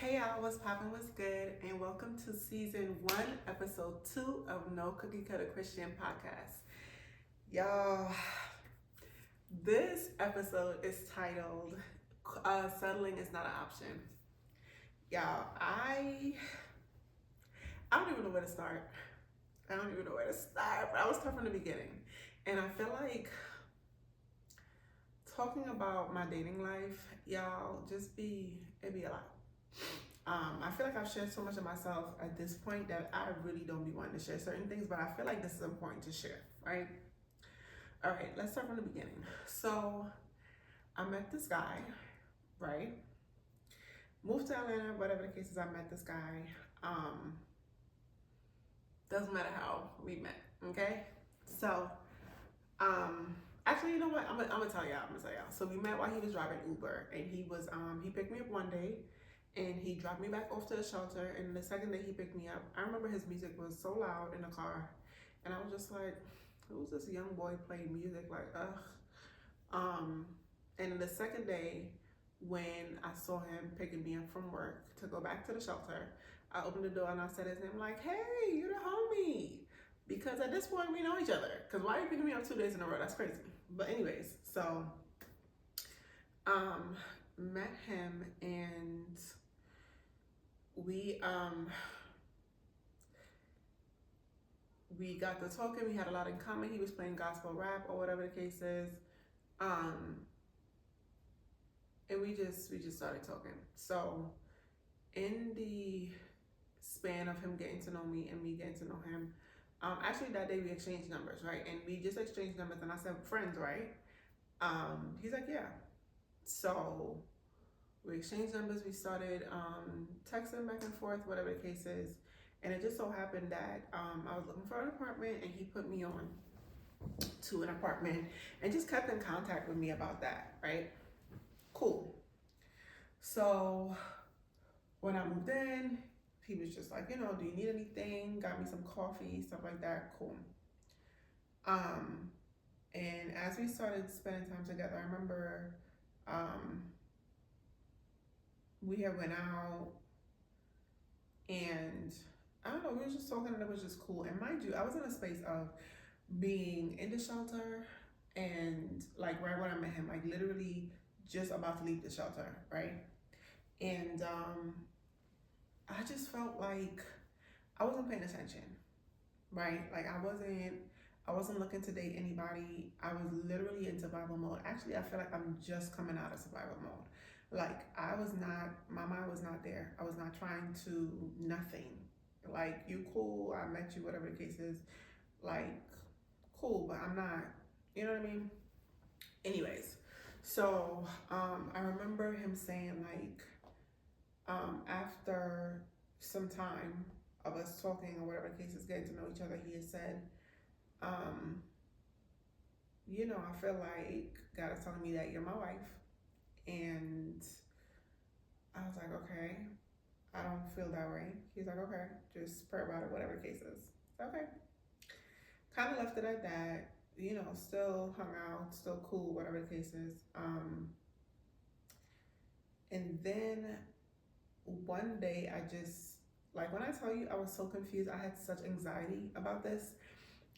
Hey y'all, what's poppin', what's good, and welcome to season 1, episode 2 of No Cookie Cutter Christian Podcast. Y'all, this episode is titled Settling is Not an Option. Y'all, I don't even know where to start. But I was tough from the beginning. And I feel like talking about my dating life, y'all, it'd be a lot. I feel like I've shared so much of myself at this point that I really don't be wanting to share certain things, but I feel like this is important to share, right? All right, let's start from the beginning. So I met this guy, right? Moved to Atlanta, whatever the case is, I met this guy. Doesn't matter how we met, okay? So, actually, you know what? I'm gonna tell y'all. So we met while he was driving Uber, and he picked me up one day, and he dropped me back off to the shelter. And the second day he picked me up, I remember his music was so loud in the car, and I was just like, "Who's this young boy playing music?" Like, ugh. And the second day, when I saw him picking me up from work to go back to the shelter, I opened the door and I said his name, like, "Hey, you're the homie." Because at this point we know each other. Because why are you picking me up 2 days in a row? That's crazy. But anyways, so met him, and we got to talking. We had a lot in common. He was playing gospel rap or whatever the case is. And we just started talking. So in the span of him getting to know me and me getting to know him, actually that day we exchanged numbers, right? And we just exchanged numbers, and I said, "Friends, right?" He's like, "Yeah." So we exchanged numbers. We started texting back and forth, whatever the case is. And it just so happened that I was looking for an apartment, and he put me on to an apartment and just kept in contact with me about that, right? Cool. So when I moved in, he was just like, "Do you need anything?" Got me some coffee, stuff like that. Cool. And as we started spending time together, I remember we had went out, and I don't know, we were just talking, and it was just cool. And mind you, I was in a space of being in the shelter, and like right when I met him, like literally just about to leave the shelter, right? And I just felt like I wasn't paying attention, right? Like I wasn't looking to date anybody. I was literally in survival mode. Actually, I feel like I'm just coming out of survival mode. Like my mind was not there. I was not trying to nothing. Like, you cool, I met you, whatever the case is. Like, cool, but I'm not, you know what I mean? Anyways, so I remember him saying, like, after some time of us talking or whatever the case is, getting to know each other, he had said, I feel like God is telling me that you're my wife. And I was like, "Okay, I don't feel that way." He's like, "Okay, just pray about it, whatever the case is." Okay. Kind of left it at that. Still hung out, still cool, whatever the case is. And then one day I just, like, when I tell you I was so confused, I had such anxiety about this,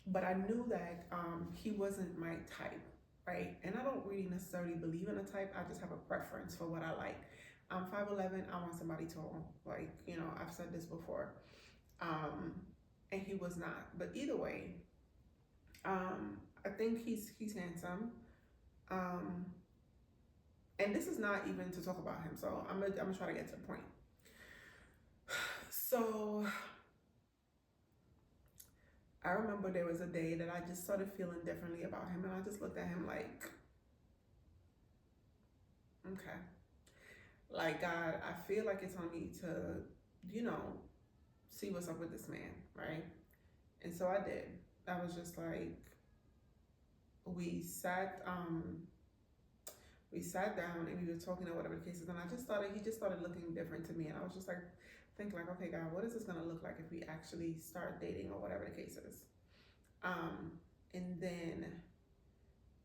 but I knew that he wasn't my type, right? And I don't really necessarily believe in a type. I just have a preference for what I like. I'm 5'11". I want somebody tall. Like, I've said this before. And he was not. But either way, I think he's handsome. And this is not even to talk about him. So I'm gonna try to get to the point. So I remember there was a day that I just started feeling differently about him, and I just looked at him like, "Okay, like, God, I feel like it's on me to, see what's up with this man, right?" And so I did. I was just like, we sat down and we were talking or whatever the case is, and he just started looking different to me, and I was just like thinking, like, "Okay, God, what is this gonna look like if we actually start dating or whatever the case is?" And then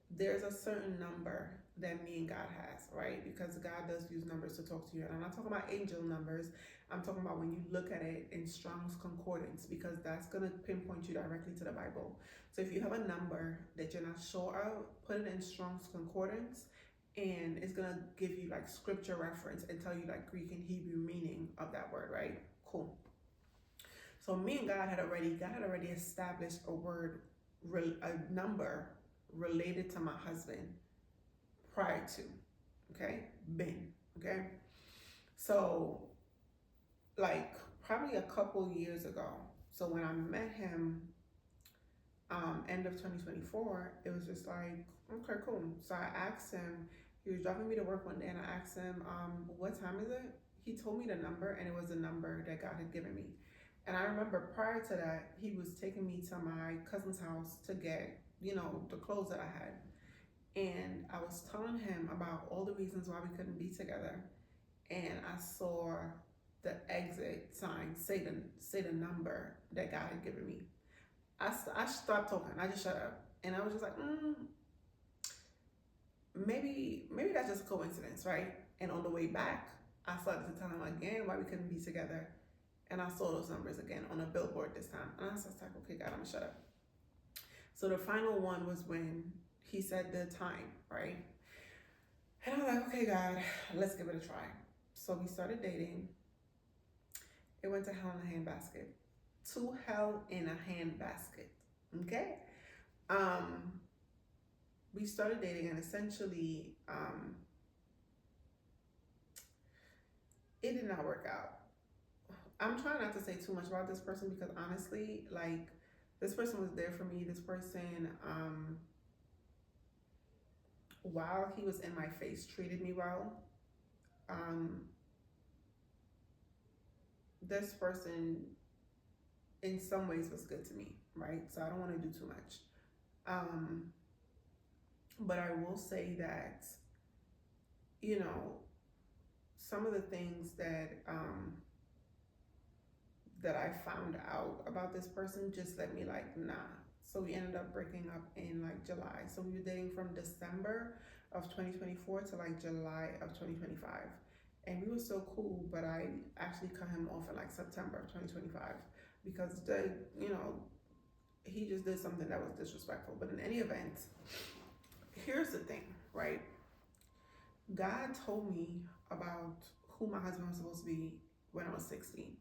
there's a certain number than me and God has, right? Because God does use numbers to talk to you. And I'm not talking about angel numbers. I'm talking about when you look at it in Strong's Concordance, because that's going to pinpoint you directly to the Bible. So if you have a number that you're not sure of, put it in Strong's Concordance, and it's going to give you like scripture reference and tell you like Greek and Hebrew meaning of that word, right? Cool. So me and God had already established a number related to my husband prior to, okay, Ben, okay? So like probably a couple years ago, so when I met him end of 2024, it was just like, okay, cool. So I asked him, he was driving me to work one day, and I asked him, what time is it? He told me the number, and it was the number that God had given me. And I remember prior to that, he was taking me to my cousin's house to get, the clothes that I had. And I was telling him about all the reasons why we couldn't be together. And I saw the exit sign say the number that God had given me. I stopped talking. I just shut up. And I was just like, maybe that's just a coincidence, right? And on the way back, I started to tell him again why we couldn't be together. And I saw those numbers again on a billboard this time. And I was just like, okay, God, I'm gonna shut up. So the final one was when he said the time, right? And I was like, okay, God, let's give it a try. So we started dating. It went to hell in a handbasket. To hell in a handbasket. Okay? We started dating, and essentially, it did not work out. I'm trying not to say too much about this person because honestly, like, this person was there for me. This person, while he was in my face, treated me well. This person, in some ways, was good to me, right? So I don't want to do too much. But I will say that, some of the things that that I found out about this person just let me like, nah. So we ended up breaking up in like July. So we were dating from December of 2024 to like July of 2025. And we were so cool, but I actually cut him off in like September of 2025 because he just did something that was disrespectful. But in any event, here's the thing, right? God told me about who my husband was supposed to be when I was 16.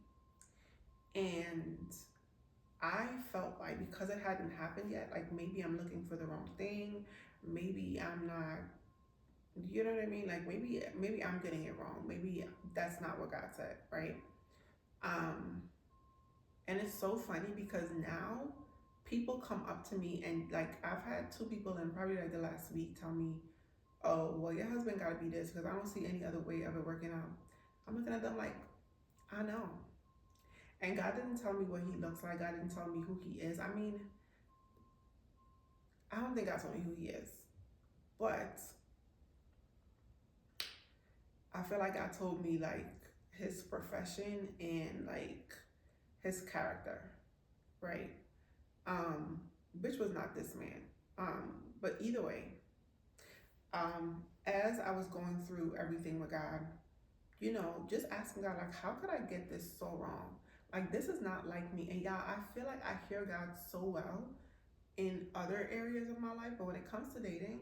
And I felt like because it hadn't happened yet, like maybe I'm looking for the wrong thing. Maybe I'm not, you know what I mean? Like maybe I'm getting it wrong. Maybe that's not what God said, right? And it's so funny because now people come up to me and like I've had two people in probably like the last week tell me, oh, well, your husband gotta be this because I don't see any other way of it working out. I'm looking at them like, I know. And God didn't tell me what he looks like. God didn't tell me who he is. I mean, I don't think God told me who he is. But I feel like God told me like his profession and like his character, right? Which was not this man. But either way, as I was going through everything with God, just asking God, like, how could I get this so wrong? Like, this is not like me. And y'all, I feel like I hear God so well in other areas of my life, but when it comes to dating,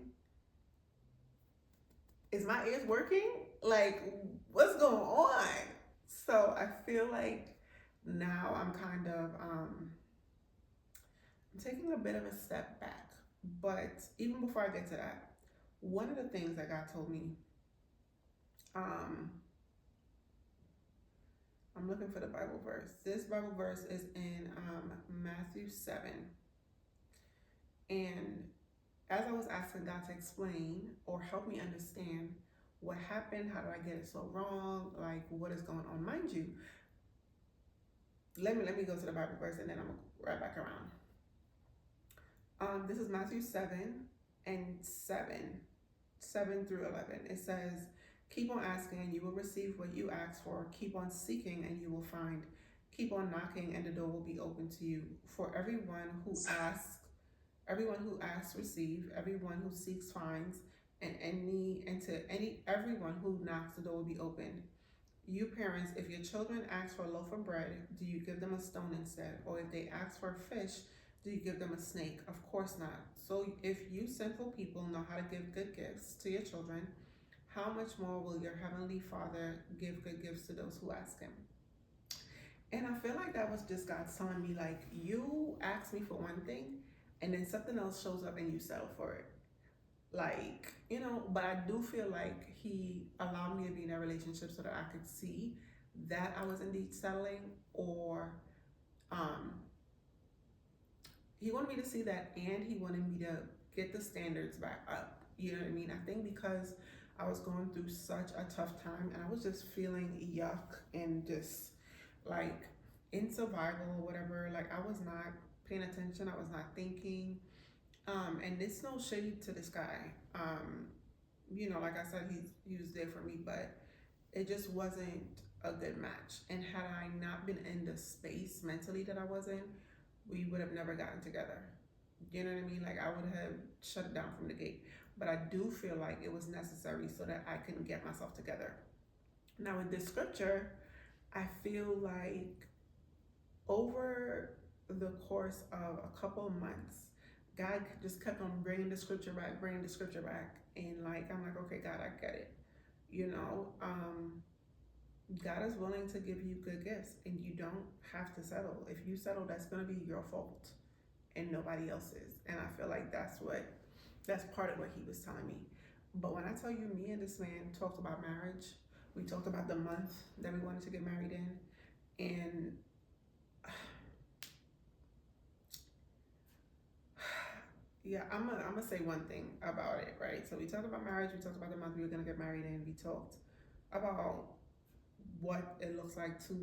is my ears working? Like, what's going on? So I feel like now I'm kind of I'm taking a bit of a step back. But even before I get to that, one of the things that God told me, I'm looking for the Bible verse. This Bible verse is in Matthew 7. And as I was asking God to explain or help me understand what happened, how did I get it so wrong, like what is going on, mind you, let me go to the Bible verse and then I'm right back around. This is Matthew 7 and 7 through 11. It says, keep on asking and you will receive what you ask for. Keep on seeking and you will find. Keep on knocking and the door will be open to you. For everyone who asks receive. Everyone who seeks finds. and to everyone who knocks, the door will be opened. You parents, if your children ask for a loaf of bread, do you give them a stone instead? Or if they ask for a fish, do you give them a snake? Of course not. So if you sinful people know how to give good gifts to your children, how much more will your heavenly Father give good gifts to those who ask him? And I feel like that was just God telling me, like, you asked me for one thing, and then something else shows up and you settle for it. Like, but I do feel like he allowed me to be in a relationship so that I could see that I was indeed settling, or um, he wanted me to see that, and he wanted me to get the standards back up. You know what I mean? I think because I was going through such a tough time and I was just feeling yuck and just like in survival or whatever, like I was not paying attention, I was not thinking. And it's no shade to this guy. Like I said, he was there for me, but it just wasn't a good match. And had I not been in the space mentally that I was in, we would have never gotten together. You know what I mean? Like I would have shut it down from the gate. But I do feel like it was necessary so that I can get myself together. Now with this scripture, I feel like over the course of a couple of months, God just kept on bringing the scripture back, and like I'm like, okay, God, I get it. God is willing to give you good gifts, and you don't have to settle. If you settle, that's gonna be your fault and nobody else's. And I feel like that's part of what he was telling me. But when I tell you, me and this man talked about marriage, we talked about the month that we wanted to get married in, and yeah, I'm gonna say one thing about it, right? So we talked about marriage, we talked about the month we were gonna get married in, we talked about what it looks like to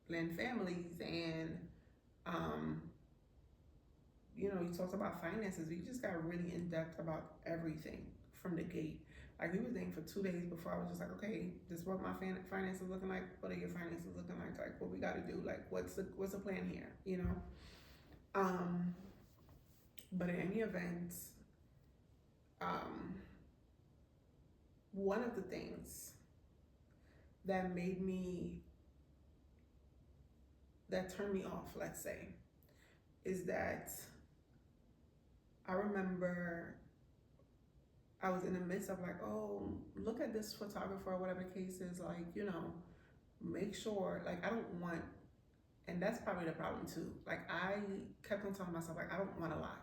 blend families, and you talked about finances. We just got really in depth about everything from the gate. Like we were dating for 2 days before I was just like, okay, this is what my finances looking like. What are your finances looking like? Like what we got to do? Like what's the plan here? But in any event, one of the things that turned me off, let's say, is that I remember I was in the midst of like, oh, look at this photographer or whatever the case is, like, make sure, like, I don't want, and that's probably the problem too. Like, I kept on telling myself, like, I don't want a lot.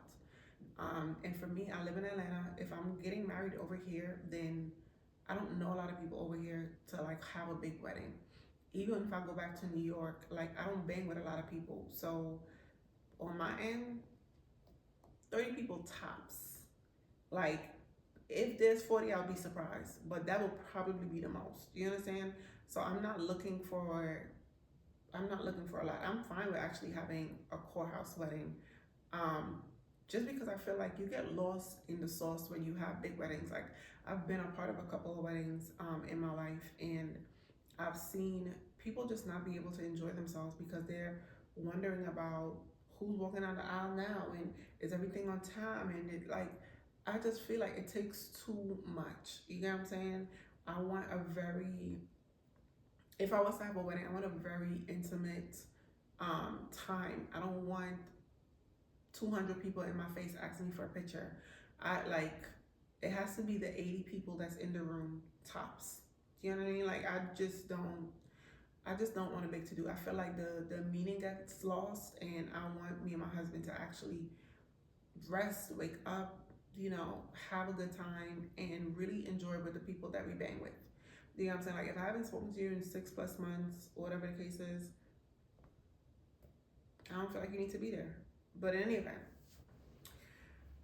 And for me, I live in Atlanta. If I'm getting married over here, then I don't know a lot of people over here to like have a big wedding. Even if I go back to New York, like I don't bang with a lot of people. So on my end, 30 people tops. Like if there's 40, I'll be surprised, but that will probably be the most. You understand? So I'm not looking for a lot. I'm fine with actually having a courthouse wedding. Just because I feel like you get lost in the sauce when you have big weddings. Like I've been a part of a couple of weddings in my life, and I've seen people just not be able to enjoy themselves because they're wondering about who's walking down the aisle now and is everything on time, and I just feel like it takes too much. You get what I'm saying? I want if I was to have a wedding, I want a very intimate time. I don't want 200 people in my face asking me for a picture. It has to be the 80 people that's in the room tops. Do you know what I mean? Like I just don't want a big to do. I feel like the meaning gets lost, and I want me and my husband to actually rest, wake up, have a good time, and really enjoy with the people that we bang with. You know what I'm saying? Like if I haven't spoken to you in 6+ months, or whatever the case is, I don't feel like you need to be there. But in any event,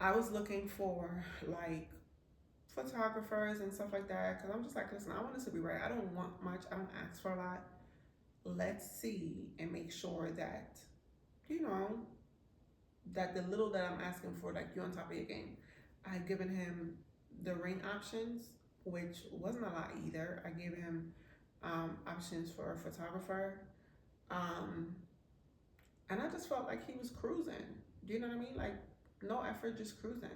I was looking for like photographers and stuff like that, because I'm just like, listen, I want this to be right. I don't want much. I don't ask for a lot. Let's see and make sure that, that the little that I'm asking for, like you're on top of your game. I had given him the ring options, which wasn't a lot either. I gave him options for a photographer. And I just felt like he was cruising. Do you know what I mean? Like no effort, just cruising.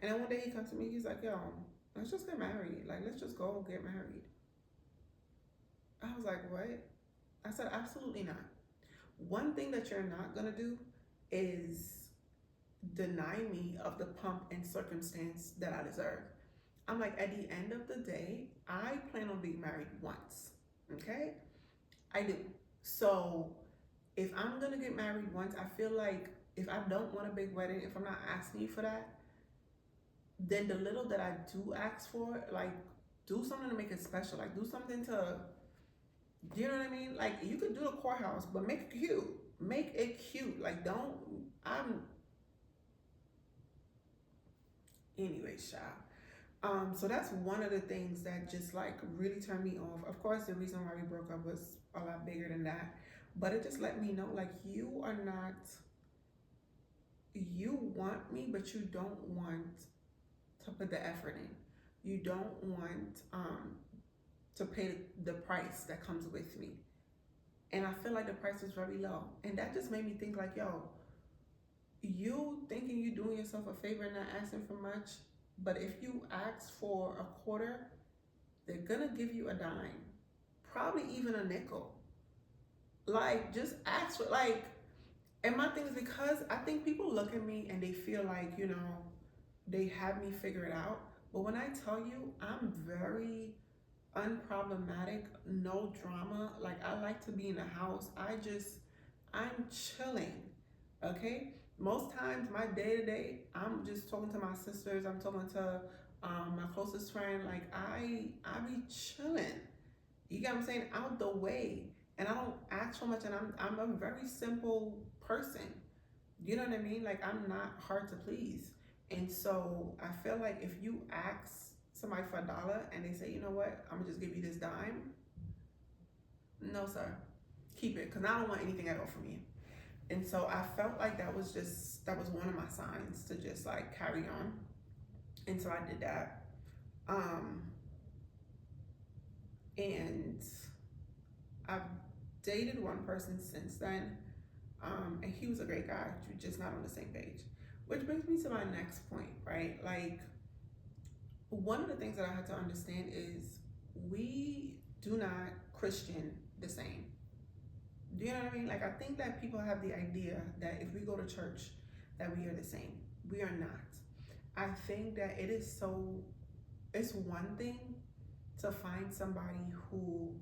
And then one day he comes to me, he's like, yo, let's just get married. Like, let's just go get married. I was like, what? I said, absolutely not. One thing that you're not gonna do is deny me of the pump and circumstance that I deserve. I'm like, at the end of the day, I plan on being married once. Okay? I do. So if I'm gonna get married once, I feel like if I don't want a big wedding, if I'm not asking you for that, then the little that I do ask for, like, do something to make it special. Like, do something to, you know what I mean? Like, you could do the courthouse, but make it cute. Make it cute. Like, don't, I'm, anyways, child. So that's one of the things that just like really turned me off. Of course, the reason why we broke up was a lot bigger than that, but it just let me know like you are not, you want me, but you don't want to put the effort in. You don't want to pay the price that comes with me. And I feel like the price was very low. And that just made me think like, yo, you thinking you doing yourself a favor and not asking for much, but if you ask for a quarter, they're gonna give you a dime, probably even a nickel. Like, just ask for, like, and my thing is because I think people look at me and they feel like, you know, they have me figured out. But when I tell you, I'm very unproblematic, no drama. Like, I like to be in the house. I'm chilling. Okay? Most times, my day to day, I'm just talking to my sisters. I'm talking to my closest friend. Like, I be chilling. You get what I'm saying? Out the way. And I don't ask for much. And I'm a very simple person. You know what I mean? Like, I'm not hard to please. And so I feel like if you ask somebody for $1 and they say, you know what, I'm gonna just give you this dime. No, sir. Keep it, because I don't want anything at all from you. And so I felt like that was one of my signs to just like carry on. And so I did that. And I've dated one person since then. And he was a great guy, just not on the same page. Which brings me to my next point, right? Like, one of the things that I had to understand is we do not Christian the same. Do you know what I mean? Like, I think that people have the idea that if we go to church, that we are the same. We are not. I think that it's one thing to find somebody who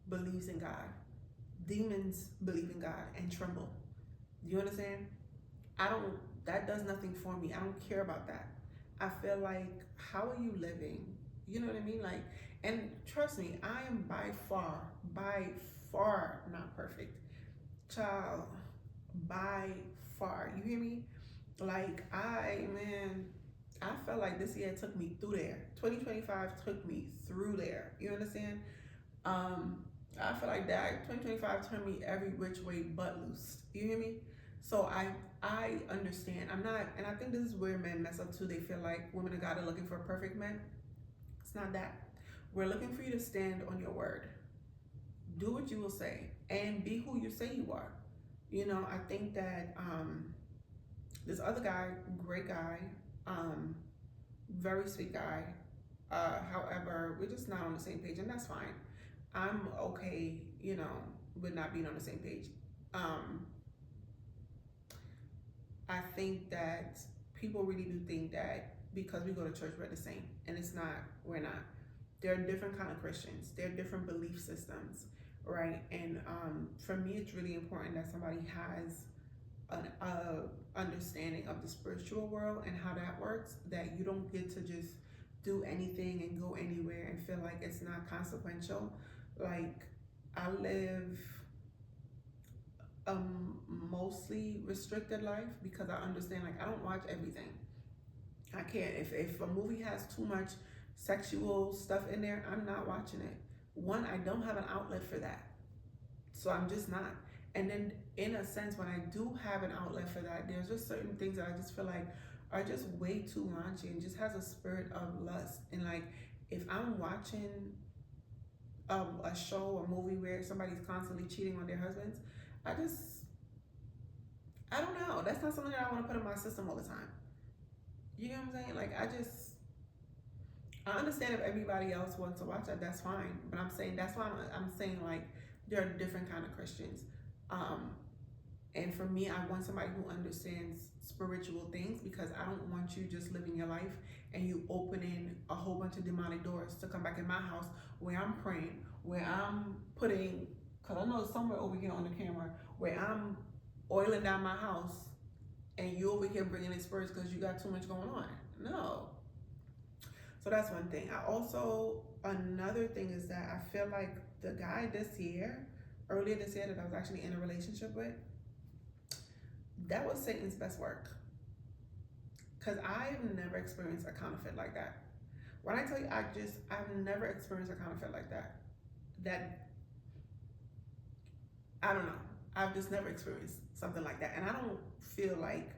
believes in God. Demons believe in God and tremble. Do you understand? That does nothing for me. I don't care about that. I feel like, how are you living? You know what I mean? Like, and trust me, I am by far not perfect. Child, by far. You hear me? Like, I felt like this year took me through there. 2025 took me through there. You understand? I feel like that 2025 turned me every which way but loose. You hear me? So I understand. I'm not, and I think this is where men mess up too. They feel like women of God are looking for perfect men. It's not that. We're looking for you to stand on your word. Do what you will say and be who you say you are. You know, I think that this other guy, great guy, very sweet guy. However, we're just not on the same page, and that's fine. I'm okay, you know, with not being on the same page. I think that people really do think that because we go to church, we're the same, and it's not. We're not. There are different kind of Christians. There are different belief systems, right? And for me, it's really important that somebody has an understanding of the spiritual world and how that works. That you don't get to just do anything and go anywhere and feel like it's not consequential. Like, I live a mostly restricted life because I understand, like, I don't watch everything. I can't. If a movie has too much sexual stuff in there, I'm not watching it. One, I don't have an outlet for that. So I'm just not. And then in a sense, when I do have an outlet for that, there's just certain things that I just feel like are just way too raunchy and just has a spirit of lust. And like, if I'm watching a show or movie where somebody's constantly cheating on their husbands, I don't know. That's not something that I want to put in my system all the time. You know what I'm saying? Like I understand if everybody else wants to watch that, that's fine. But I'm saying that's why I'm saying like there are different kind of Christians. Um, and for me, I want somebody who understands spiritual things because I don't want you just living your life and you opening a whole bunch of demonic doors to come back in my house where I'm praying, where I'm putting, because I know somewhere over here on the camera, where I'm oiling down my house and you over here bringing in spirits because you got too much going on. No. So that's one thing. Another thing is that I feel like the guy earlier this year that I was actually in a relationship with, that was Satan's best work. Because I've never experienced a counterfeit like that. When I tell you, I've never experienced a counterfeit like that. That, I don't know. I've just never experienced something like that. And I don't feel like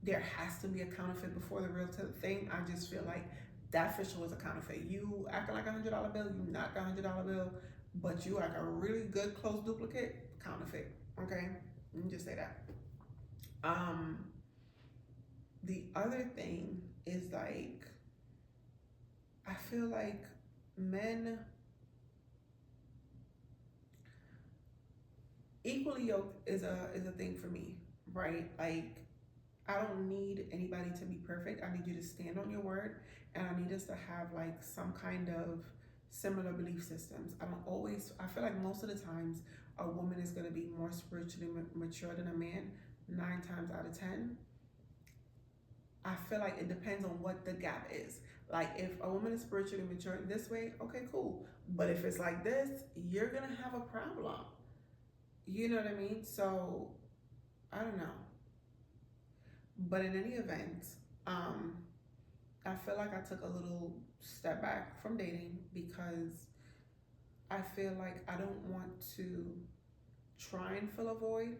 there has to be a counterfeit before the real thing. I just feel like that for sure is a counterfeit. You acting like $100 bill, you not a $100 bill, but you like a really good close duplicate, counterfeit. Okay? Let me just say that. The other thing is like, I feel like men equally yoked is a thing for me, right? Like I don't need anybody to be perfect. I need you to stand on your word, and I need us to have like some kind of similar belief systems. I feel like most of the times a woman is going to be more spiritually mature than a man, 9 times out of 10. I feel like it depends on what the gap is. Like if a woman is spiritually mature in this way, okay, cool. But if it's like this, you're going to have a problem. You know what I mean? So I don't know. But in any event, I feel like I took a little step back from dating because I feel like I don't want to try and fill a void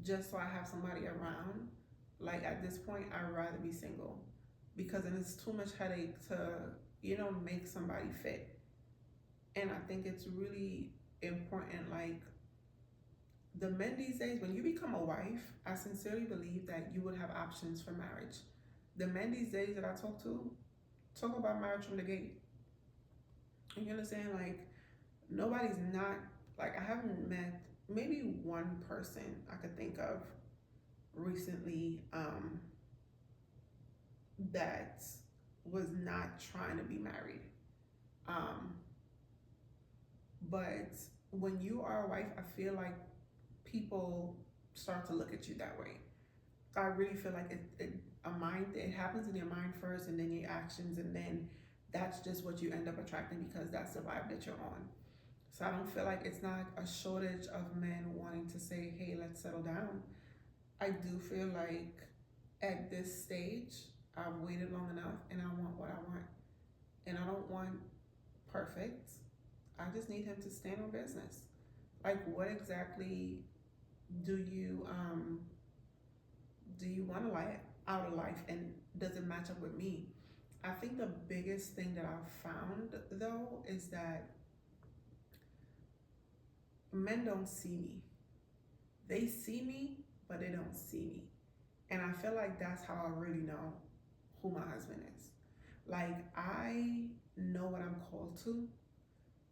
just so I have somebody around. Like at this point, I'd rather be single because then it's too much headache to, make somebody fit. And I think it's really important, like, the men these days, when you become a wife, I sincerely believe that you would have options for marriage. The men these days that I talk about marriage from the gate. You understand? Like, nobody's not, like, I haven't met maybe one person I could think of recently that was not trying to be married. Um, but when you are a wife, I feel like people start to look at you that way. I really feel like it happens in your mind first and then your actions, and then that's just what you end up attracting because that's the vibe that you're on. So I don't feel like it's not a shortage of men wanting to say, hey, let's settle down. I do feel like at this stage, I've waited long enough and I want what I want. And I don't want perfect. I just need him to stand on business. Like, what exactly do you want to like out of life, and does it match up with me? I think the biggest thing that I've found though is that men don't see me. They see me, but they don't see me. And I feel like that's how I really know who my husband is. Like, I know what I'm called to.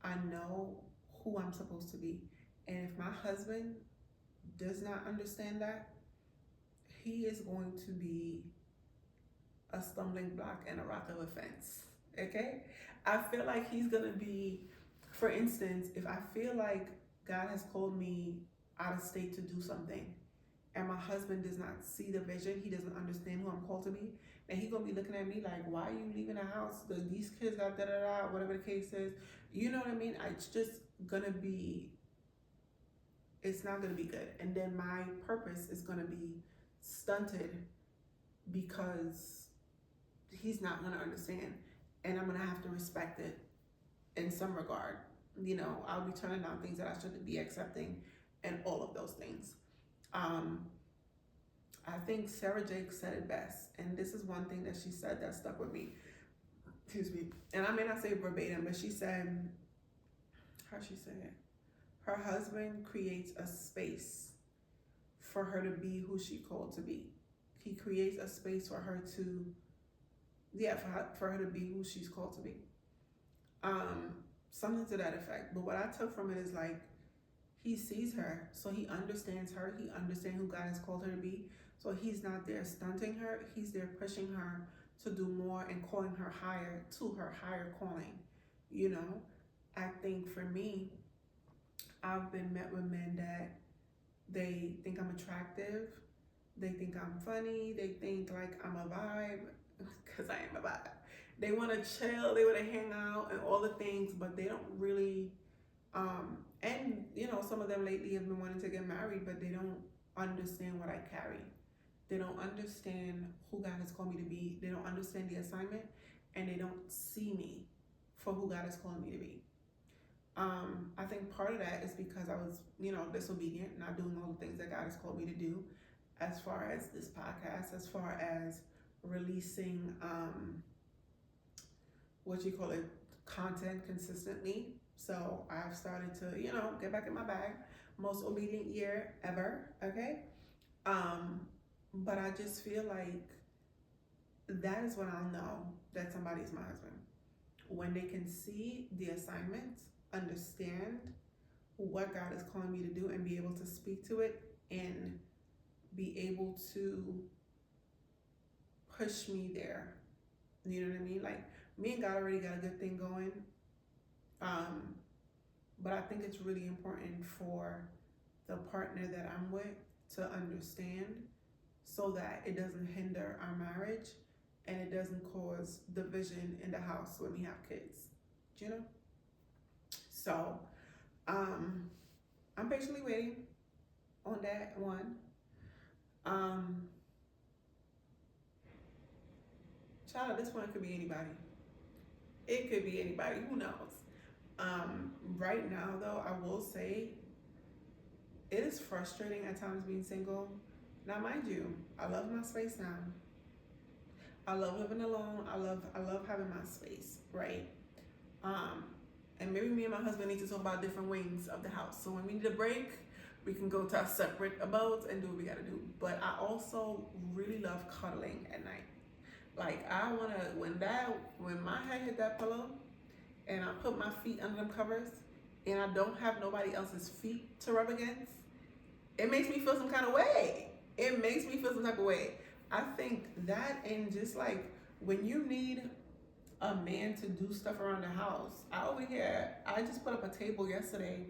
I know who I'm supposed to be. And if my husband does not understand that, he is going to be a stumbling block and a rock of offense. Okay? I feel like he's gonna be, for instance, if I feel like God has called me out of state to do something and my husband does not see the vision, he doesn't understand who I'm called to be, and he's gonna be looking at me like, why are you leaving the house? These kids got da da da, whatever the case is. You know what I mean? It's just gonna be, it's not gonna be good. And then my purpose is gonna be stunted because he's not gonna understand. And I'm gonna have to respect it in some regard. I'll be turning down things that I shouldn't be accepting and all of those things. I think Sarah Jake said it best, and this is one thing that she said that stuck with me. Excuse me. And I may not say it verbatim, but she said, how she said it? Her husband creates a space for her to be who she called to be. He creates a space for her to, for her to be who she's called to be. Something to that effect. But what I took from it is like, he sees her, so he understands her. He understands who God has called her to be. So he's not there stunting her. He's there pushing her to do more and calling her higher to her higher calling. You know, I think for me, I've been met with men that they think I'm attractive. They think I'm funny. They think like I'm a vibe, because I am a vibe. They want to chill. They want to hang out and all the things, but they don't really, and you know, some of them lately have been wanting to get married, but they don't understand what I carry. They don't understand who God has called me to be. They don't understand the assignment, and they don't see me for who God has called me to be. I think part of that is because I was, you know, disobedient, not doing all the things that God has called me to do, as far as this podcast, as far as releasing, content consistently. So I've started to, you know, get back in my bag. Most obedient year ever, okay? But I just feel like that is when I'll know that somebody's my husband. When they can see the assignment, understand what God is calling me to do, and be able to speak to it and be able to push me there. You know what I mean? Like, me and God already got a good thing going. But I think it's really important for the partner that I'm with to understand, so that it doesn't hinder our marriage and it doesn't cause division in the house when we have kids. Do you know? So, I'm patiently waiting on that one. Child, this one could be anybody. It could be anybody. Who knows? Right now, though, I will say it is frustrating at times being single. Now, mind you, I love my space now. I love living alone. I love having my space, right? And maybe me and my husband need to talk about different wings of the house. So when we need a break, we can go to our separate abodes and do what we gotta do. But I also really love cuddling at night. Like, I wanna, when my head hit that pillow and I put my feet under them covers and I don't have nobody else's feet to rub against, it makes me feel some kind of way. It makes me feel some type of way. I think that, and just like when you need a man to do stuff around the house, I just put up a table yesterday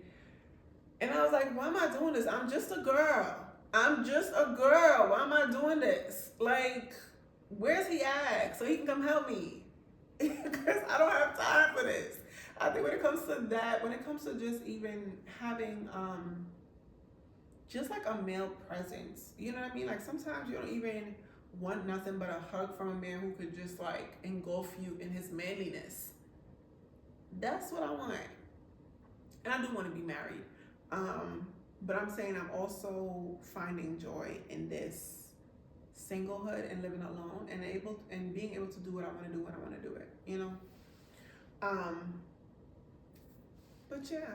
and I was like, why am I doing this? I'm just a girl. Why am I doing this? Like, where's he at? So he can come help me. Because I don't have time for this. I think when it comes to that, when it comes to just even having, just like a male presence, you know what I mean? Like, sometimes you don't even want nothing but a hug from a man who could just like engulf you in his manliness. That's what I want. And I do want to be married. But I'm saying I'm also finding joy in this singlehood and living alone and being able to do what I want to do when I want to do it, you know? But yeah,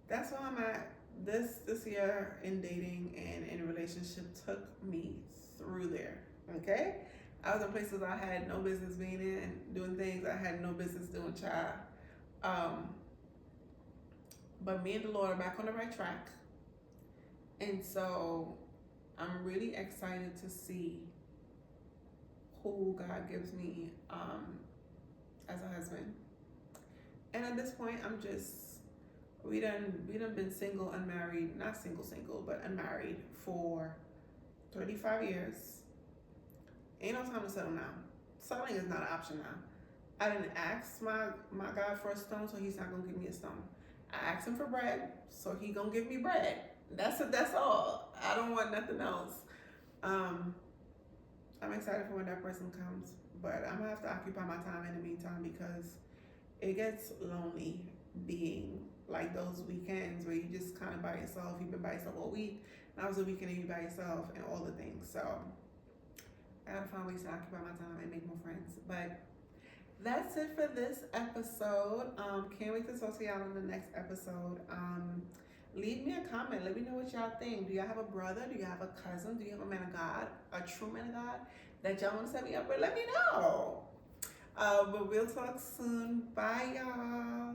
that's where I'm at. This year in dating and in a relationship took me through there, okay? I was in places I had no business being in, doing things I had no business doing, child. But me and the Lord are back on the right track. And so I'm really excited to see who God gives me as a husband. And at this point, I'm just, we done been single, unmarried, not single, but unmarried for 35 years. Ain't no time to settle now. Settling is not an option now. I didn't ask my God for a stone, so he's not gonna give me a stone. I asked him for bread, so he gonna give me bread. That's all. I don't want nothing else. I'm excited for when that person comes, but I'm gonna have to occupy my time in the meantime, because it gets lonely being like those weekends where you just kind of by yourself. You've been by yourself all week. Now it's a weekend and you by yourself and all the things. So I gotta find ways to occupy my time and make more friends. But that's it for this episode. Can't wait to talk to y'all in the next episode. Leave me a comment. Let me know what y'all think. Do y'all have a brother? Do you have a cousin? Do you have a man of God? A true man of God that y'all want to set me up with? Let me know. But we'll talk soon. Bye, y'all.